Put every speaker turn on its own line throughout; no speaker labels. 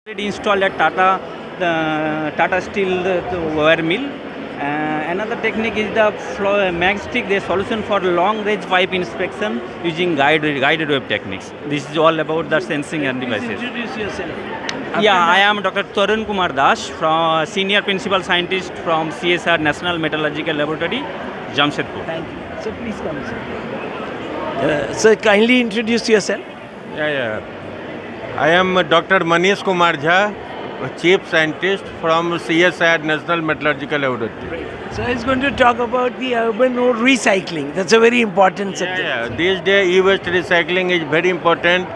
already installed at Tata Steel wire mill. Another technique is the magstick, the solution for long range pipe inspection using guided wave techniques. This is all about the sensing and
Please
devices.
introduce yourself.
Yeah, I am Dr. Tarun Kumar Das, from Senior Principal Scientist from CSR National Metallurgical Laboratory, Jamshedpur.
Thank you. So please come, sir. Sir, kindly introduce yourself.
Yeah. I am Dr. Manish Kumar Jha, Chief Scientist from CSR National Metallurgical Laboratory.
So he's going to talk about the urban ore recycling. That's a very important subject.
Yeah. These days, e-waste recycling is very important,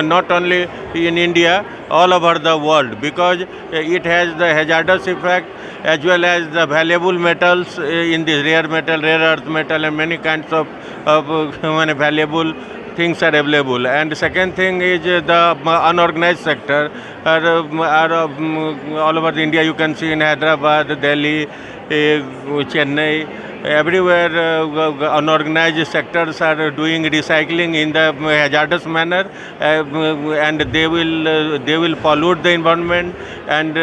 not only in India, all over the world, because it has the hazardous effect as well as the valuable metals in the rare earth metal, and many kinds of valuable things are available. And the second thing is the unorganized sector are all over the India. You can see in Hyderabad, Delhi, Chennai, everywhere unorganized sectors are doing recycling in the hazardous manner, and they will pollute the environment and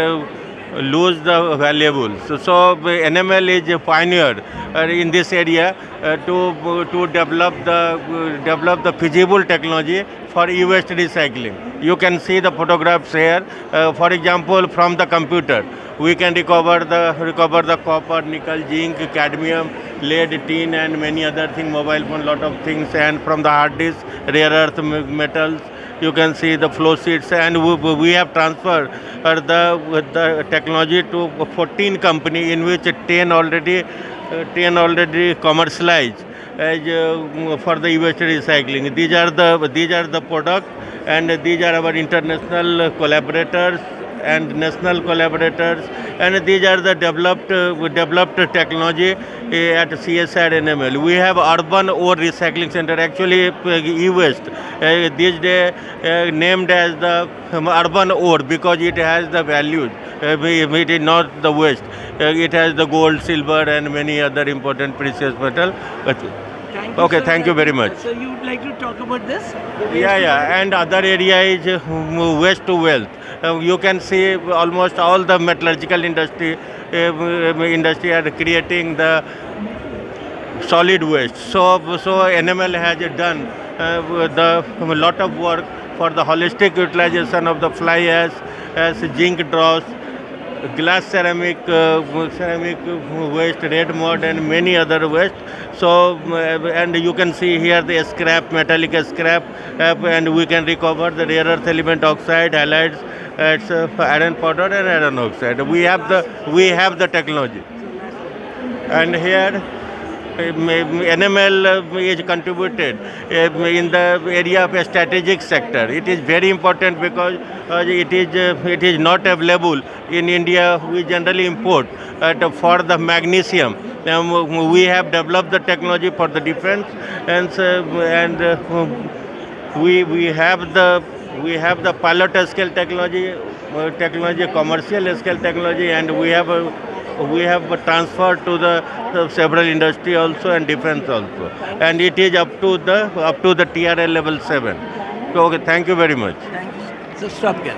lose the valuables. So NML is a pioneer in this area to develop the feasible technology for e-waste recycling. You can see the photographs here. For example, from the computer, we can recover the copper, nickel, zinc, cadmium, lead, tin, and many other things, mobile phone, lot of things, and from the hard disk, rare earth metals. You can see the flow sheets, and we have transferred the technology to 14 company, in which 10 already commercialized as for the e-waste recycling. These are the product, and these are our international collaborators and national collaborators, and these are the developed technology at CSR NML. We have urban ore recycling center, actually e-waste these days named as the urban ore, because it has the values. It is not the waste. It has the gold, silver, and many other important precious metal. Okay,
Sir.
thank you very much.
So you would like to talk about this?
And other area is waste to wealth. You can see almost all the metallurgical industry are creating the solid waste. So NML has done a lot of work for the holistic utilization of the fly ash, as zinc dross, glass ceramic waste, red mud, and many other waste. So and you can see here the scrap, metallic scrap, and we can recover the rare earth element oxide, halides, iron powder, and iron oxide. We have the technology, and here NML is contributed in the area of a strategic sector. It is very important because it is not available in India. We generally import for the magnesium. We have developed the technology for the defense, and we have the pilot scale technology, commercial scale technology, and we have transferred to the several industry also, and defense also, and it is up to the TRL level 7. So, okay, thank you very much.
Thank you. So stop here.